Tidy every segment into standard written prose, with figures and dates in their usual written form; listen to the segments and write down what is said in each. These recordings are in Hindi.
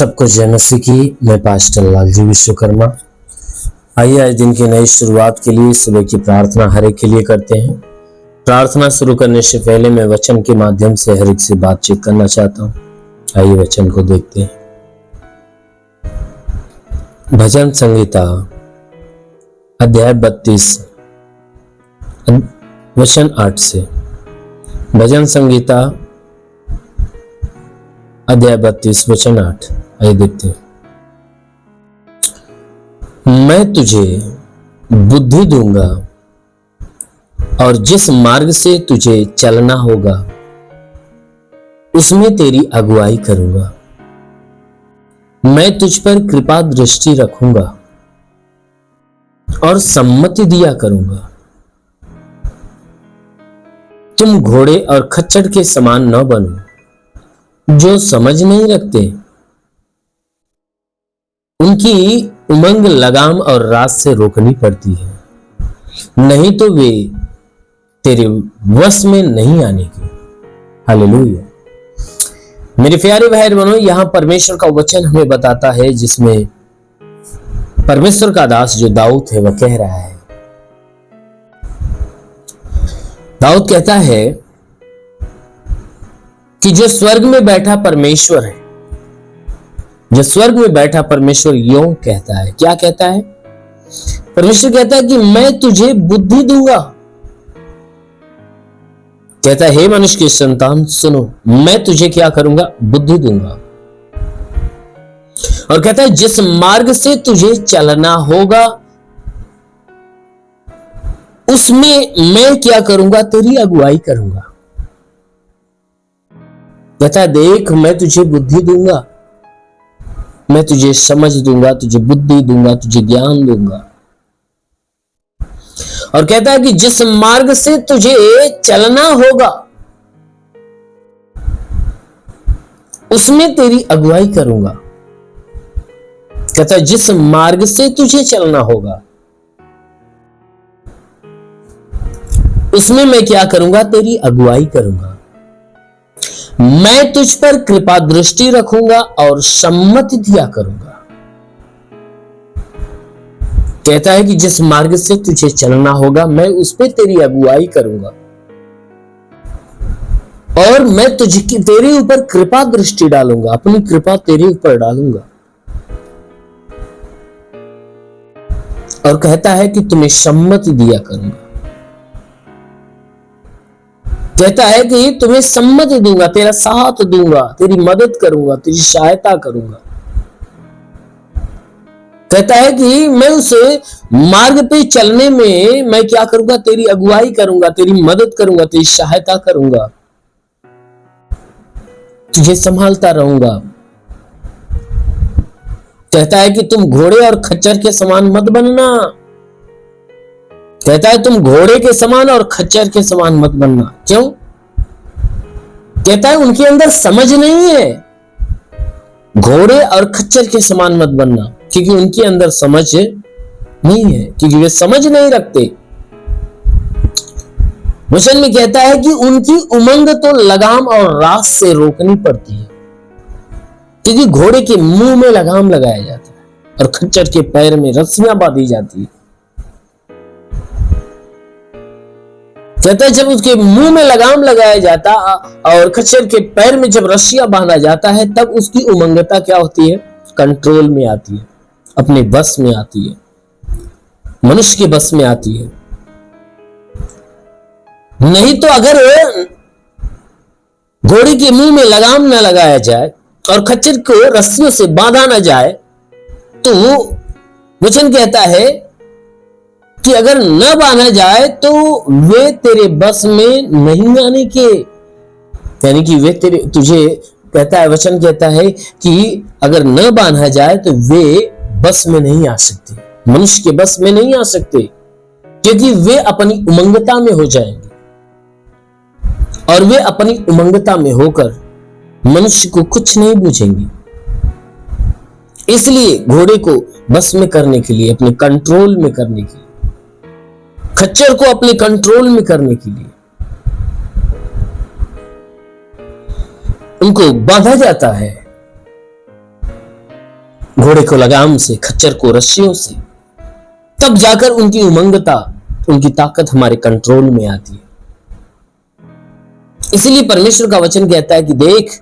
सबको जय मसीह की। मैं पास्टर लालजी विश्वकर्मा। आइए आज दिन की नई शुरुआत के लिए सुबह की प्रार्थना हर एक के लिए करते हैं। प्रार्थना शुरू करने से पहले मैं वचन के माध्यम से हर एक से बातचीत करना चाहता हूँ। आइए वचन को देखते हैं। भजन संहिता अध्याय 32 वचन 8 से। भजन संहिता अध्याय 32 वचन 8। आइए देखते हैं। मैं तुझे बुद्धि दूंगा और जिस मार्ग से तुझे चलना होगा उसमें तेरी अगुवाई करूंगा। मैं तुझ पर कृपा दृष्टि रखूंगा और सम्मति दिया करूंगा। तुम घोड़े और खच्चर के समान न बनो जो समझ नहीं रखते। उनकी उमंग लगाम और रात से रोकनी पड़ती है, नहीं तो वे तेरे वश में नहीं आने की। हालेलुया। मेरे प्यारे भाई बहनों, यहां परमेश्वर का वचन हमें बताता है जिसमें परमेश्वर का दास जो दाऊद है वह कह रहा है। दाऊद कहता है कि जो स्वर्ग में बैठा परमेश्वर है, जो स्वर्ग में बैठा परमेश्वर यों कहता है। क्या कहता है? परमेश्वर कहता है कि मैं तुझे बुद्धि दूंगा। कहता है, हे मनुष्य की संतान सुनो, मैं तुझे क्या करूंगा? बुद्धि दूंगा। और कहता है जिस मार्ग से तुझे चलना होगा उसमें मैं क्या करूंगा? तेरी अगुवाई करूंगा। कहता है देख, मैं तुझे बुद्धि दूंगा, मैं तुझे समझ दूंगा, तुझे बुद्धि दूंगा, तुझे ज्ञान दूंगा। और कहता है कि जिस मार्ग से तुझे चलना होगा उसमें तेरी अगुवाई करूंगा। कहता है जिस मार्ग से तुझे चलना होगा उसमें मैं क्या करूंगा? तेरी अगुवाई करूंगा। मैं तुझ पर कृपा दृष्टि रखूंगा और सम्मति दिया करूंगा। कहता है कि जिस मार्ग से तुझे चलना होगा मैं उस पर तेरी अगुवाई करूंगा और मैं तेरे ऊपर कृपा दृष्टि डालूंगा, अपनी कृपा तेरे ऊपर डालूंगा। और कहता है कि तुम्हें सम्मति दिया करूंगा। कहता है कि तुम्हें सम्मति दूंगा, तेरा साथ दूंगा, तेरी मदद करूंगा, तेरी सहायता करूंगा। कहता है कि मैं उस मार्ग पे चलने में मैं क्या करूंगा? तेरी अगुवाई करूंगा, तेरी मदद करूंगा, तेरी सहायता करूंगा, तुझे संभालता रहूंगा। कहता है कि तुम घोड़े और खच्चर के समान मत बनना। कहता है तुम घोड़े के समान और खच्चर के समान मत बनना। क्यों? कहता है उनके अंदर समझ नहीं है। घोड़े और खच्चर के समान मत बनना, क्योंकि उनके अंदर समझ नहीं है, क्योंकि वे समझ नहीं रखते। वचन में कहता है कि उनकी उमंग तो लगाम और रात से रोकनी पड़ती है, क्योंकि घोड़े के मुंह में लगाम लगाया जाता है और खच्चर के पैर में रस्सियां बांधी जाती है। कहता है जब उसके मुंह में लगाम लगाया जाता और खच्चर के पैर में जब रस्सियां बांधा जाता है तब उसकी उमंगता क्या होती है? कंट्रोल में आती है, अपने बस में आती है, मनुष्य के बस में आती है। नहीं तो अगर घोड़े के मुंह में लगाम न लगाया जाए और खच्चर को रस्सियों से बांधा न जाए तो वचन कहता है कि अगर न बांधा जाए तो वे तेरे बस में नहीं आने के, यानी कि वे तुझे कहता है, वचन कहता है कि अगर न बांधा जाए तो वे बस में नहीं आ सकते, मनुष्य के बस में नहीं आ सकते, क्योंकि वे अपनी उमंगता में हो जाएंगे और वे अपनी उमंगता में होकर मनुष्य को कुछ नहीं बूझेंगे। इसलिए घोड़े को बस में करने के लिए, अपने कंट्रोल में करने के लिए, खच्चर को अपने कंट्रोल में करने के लिए उनको बांधा जाता है। घोड़े को लगाम से, खच्चर को रस्सियों से, तब जाकर उनकी उमंगता, उनकी ताकत हमारे कंट्रोल में आती है। इसलिए परमेश्वर का वचन कहता है कि देख,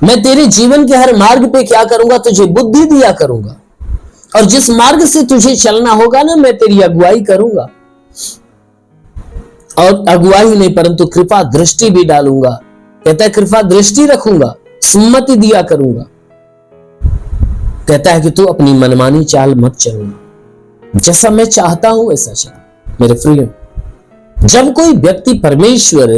मैं तेरे जीवन के हर मार्ग पे क्या करूंगा, तुझे बुद्धि दिया करूंगा, और जिस मार्ग से तुझे चलना होगा ना, मैं तेरी अगुवाई करूंगा। और अगुवाई नहीं परंतु कृपा दृष्टि भी डालूंगा। कहता है कृपा दृष्टि रखूंगा, सुम्मति दिया करूंगा। कहता है कि तू अपनी मनमानी चाल मत चलना, जैसा मैं चाहता हूं वैसा चल। मेरे फ्रेंड, जब कोई व्यक्ति परमेश्वर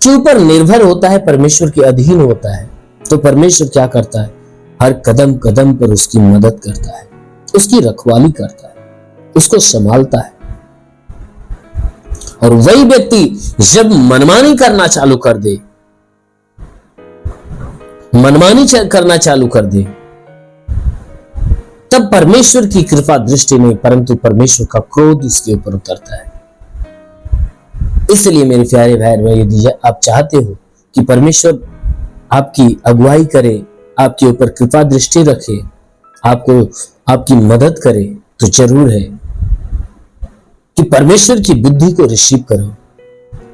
के ऊपर निर्भर होता है, परमेश्वर के अधीन होता है, तो परमेश्वर क्या करता है? हर कदम कदम पर उसकी मदद करता है, उसकी रखवाली करता है, उसको संभालता है। और वही व्यक्ति जब मनमानी करना चालू कर दे, मनमानी करना चालू कर दे, तब परमेश्वर की कृपा दृष्टि नहीं परंतु परमेश्वर का क्रोध उसके ऊपर उतरता है। इसलिए मेरे प्यारे भाई बहन, यदि आप चाहते हो कि परमेश्वर आपकी अगुवाई करे, आपके ऊपर कृपा दृष्टि रखे, आपको आपकी मदद करे, तो जरूर है कि परमेश्वर की बुद्धि को रिसीव करो,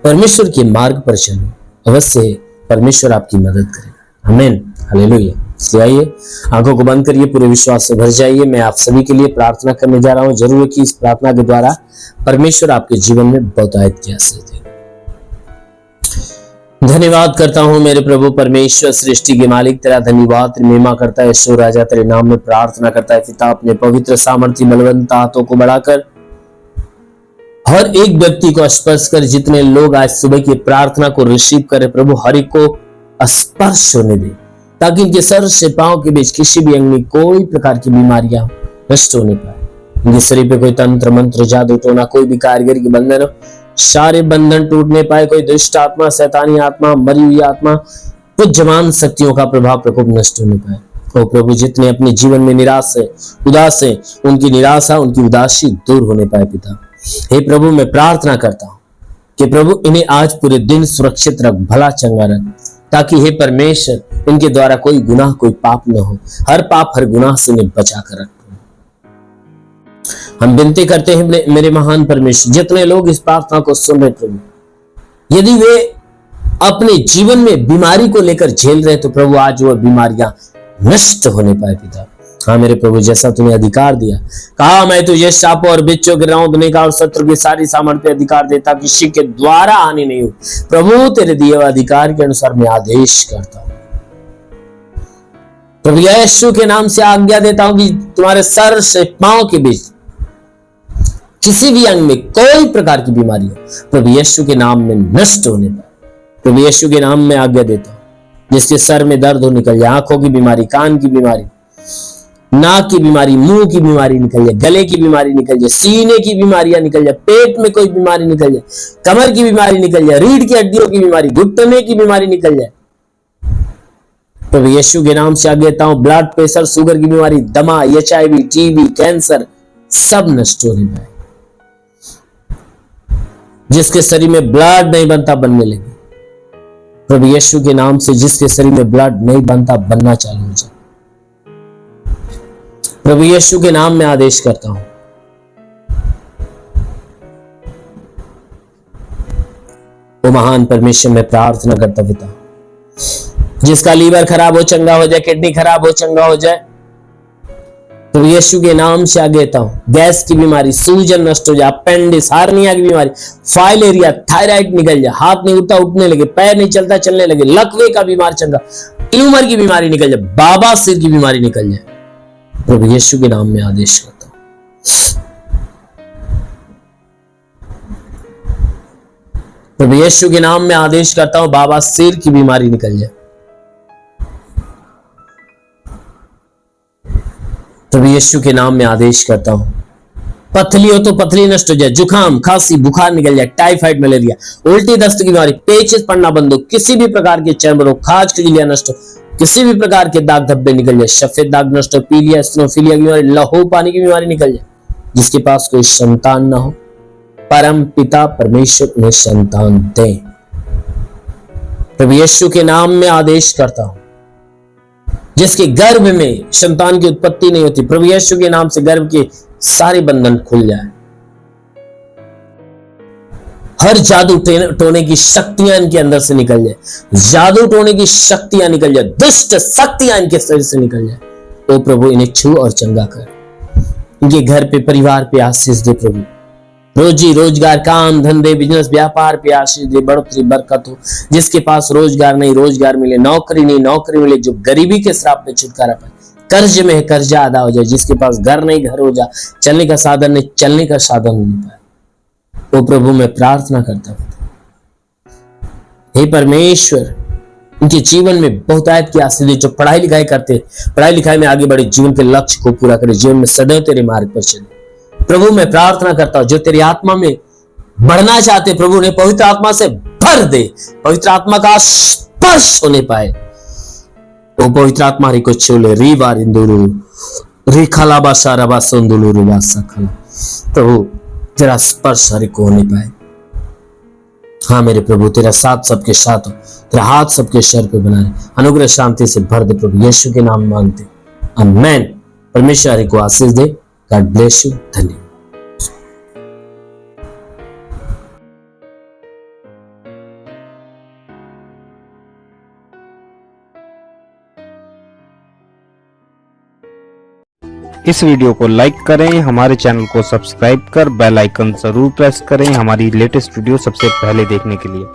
परमेश्वर के मार्ग पर चलो। अवश्य परमेश्वर आपकी मदद करेगा। आमीन, हालेलुया। इसलिए आइए, आंखों को बंद करिए, पूरे विश्वास से भर जाइए। मैं आप सभी के लिए प्रार्थना करने जा रहा हूं। जरूर है कि इस प्रार्थना के द्वारा परमेश्वर आपके जीवन में बहुतायत की आशीष देगा। धन्यवाद करता हूं मेरे प्रभु परमेश्वर, सृष्टि के मालिक, तेरा धन्यवाद, तेरी महिमा करता है यीशु राजा, तेरे नाम में प्रार्थना करता है पिता, अपने पवित्र सामर्थ्य बलवंत हाथों को बढ़ाकर हर एक व्यक्ति को स्पर्श कर। जितने लोग आज सुबह की प्रार्थना को रिसीव करे प्रभु, हर एक को स्पर्श होने दे, ताकि इनके सर से पांव के बीच किसी भी अंग में कोई प्रकार की बीमारियां नष्ट होने पाए। इनके शरीर पे कोई तंत्र मंत्र जादू टोना, कोई भी कारीगरी के बंधन हो, सारे बंधन टूटने पाए। कोई दुष्ट आत्मा, शैतानी आत्मा, मरी हुई आत्मा, पुज्यमान शक्तियों का प्रभाव प्रकोप नष्ट होने पाए। ओ प्रभु, जितने अपने जीवन में निराश है, उदास है, उनकी निराशा, उनकी उदासी दूर होने पाए पिता। हे प्रभु, मैं प्रार्थना करता हूं कि प्रभु इन्हें आज पूरे दिन सुरक्षित रख, भला चंगा रख, ताकि हे परमेश्वर इनके द्वारा कोई गुनाह, कोई पाप न हो। हर पाप, हर गुनाह से इन्हें बचा कर रख। हम विनती करते हैं मेरे महान परमेश्वर, जितने लोग इस प्रार्थना को सुन रहे प्रभु, यदि वे अपने जीवन में बीमारी को लेकर झेल रहे, तो प्रभु आज वह बीमारियां नष्ट होने पाए पिता। हाँ मेरे प्रभु, जैसा तुम्हें अधिकार दिया, कहा मैं तुझे सांपों और बिच्छों के रौंदने का और शत्रु की सारी सामर्थ्य अधिकार देता, किसी के द्वारा हानि नहीं हो। प्रभु, तेरे दिए हुए अधिकार के अनुसार मैं आदेश करता हूं प्रभु, यीशु के नाम से आज्ञा देता हूं कि तुम्हारे सर से पांव के बीच किसी भी अंग में कोई प्रकार की बीमारी हो, प्रभु यीशु के नाम में नष्ट होने पाए। प्रभु यीशु के नाम में आज्ञा देता हूं, जिसके सर में दर्द हो निकल जाए, आंखों की बीमारी, कान की बीमारी, नाक की बीमारी, मुंह की बीमारी निकल जाए, गले की बीमारी निकल जाए, सीने की बीमारियां निकल जाए, पेट में कोई बीमारी निकल जाए, कमर की बीमारी निकल जाए, रीढ़ की हड्डियों की बीमारी, घुटने की बीमारी निकल जाए। प्रभु यीशु के नाम से आज्ञा देता हूं, ब्लड प्रेशर, शुगर की बीमारी, दमा, HIV, TB, कैंसर सब नष्ट होने पाए। जिसके शरीर में ब्लड नहीं बनता बनने लगे, प्रभु यीशु के नाम से जिसके शरीर में ब्लड नहीं बनता बनना चालू हो जाए। प्रभु यीशु के नाम में आदेश करता हूं, वो महान परमेश्वर में प्रार्थना करता पिता, जिसका लीवर खराब हो चंगा हो जाए, किडनी खराब हो चंगा हो जाए, तो यीशु के नाम से आगे देता हूं। गैस की बीमारी, सूजन नष्ट हो जाए, अपेंडिक्स, हार्निया की बीमारी, फाइलेरिया, थायराइड निकल जाए, हाथ नहीं उठता उठने लगे, पैर नहीं चलता चलने लगे, लकवे का बीमार चंगा, ट्यूमर की बीमारी निकल जाए, बाबा सिर की बीमारी निकल जाए। प्रभु यीशु के नाम में आदेश करता हूं, प्रभु यीशु के नाम में आदेश करता हूं, बाबा सिर की बीमारी निकल जाए। प्रभु यीशु के नाम में आदेश करता हूं, पथली हो तो पथली नष्ट हो जाए, जुकाम, खांसी, बुखार निकल जाए, टाइफाइड, मलेरिया, उल्टी दस्त की बीमारी, पेचिस पड़ना बंद हो, किसी भी प्रकार के चर्म रोग, खाज खुजलियां नष्ट हो, किसी भी प्रकार के दाग धब्बे निकल जाए, सफेद दाग नष्ट हो, पीलिया, स्नोफिलिया की बीमारी, लहू पानी की बीमारी निकल जाए। जिसके पास कोई संतान ना हो, परम पिता परमेश्वर उन्हें संतान दे। प्रभु यीशु के नाम में आदेश करता हूं, जिसके गर्भ में संतान की उत्पत्ति नहीं होती, प्रभु यीशु के नाम से गर्भ के सारे बंधन खुल जाए। हर जादू टोने की शक्तियां इनके अंदर से निकल जाए, जादू टोने की शक्तियां निकल जाए, दुष्ट शक्तियां इनके शरीर से निकल जाए। ओ प्रभु इन्हें छू और चंगा कर, इनके घर पे परिवार पे आशीष दे प्रभु, रोजी रोजगार, काम धंधे, बिजनेस, व्यापार पे आशीष दे, बढ़ोतरी बरकत हो। जिसके पास रोजगार नहीं रोजगार मिले, नौकरी नहीं नौकरी मिले, जो गरीबी के श्राप पे छुटकारा पाए, कर्ज में है कर्जा अदा हो जाए। जिसके पास घर नहीं घर हो जाए, चलने का साधन नहीं चलने का साधन हो नहीं पाए। ओ प्रभु मैं प्रार्थना करता हूं, हे परमेश्वर उनके जीवन में बहुतायत की आशीष दे। जो पढ़ाई लिखाई करते, पढ़ाई लिखाई में आगे बढ़े, जीवन के लक्ष्य को पूरा करे, जीवन में सदैव तेरे मार्ग पर चले। प्रभु मैं प्रार्थना करता हूं जो तेरी आत्मा में बढ़ना चाहते, प्रभु ने पवित्र आत्मा से भर दे, पवित्र आत्मा का स्पर्श होने पाए। वो पवित्र आत्मा री को छोले री बार इंदुरु री खाला बासा रबा संदुलु रुबा सखला, प्रभु तेरा स्पर्श हरि को होने पाए। हाँ मेरे प्रभु तेरा साथ सबके साथ हो, तेरा हाथ सबके सर पे बनाए, अनुग्रह शांति से भर दे प्रभु, यीशु के नाम मांगते आमेन। परमेश्वर हरि को आशीष दे। God bless you. धन्यवाद। इस वीडियो को लाइक करें, हमारे चैनल को सब्सक्राइब कर बेल आइकन जरूर प्रेस करें हमारी लेटेस्ट वीडियो सबसे पहले देखने के लिए।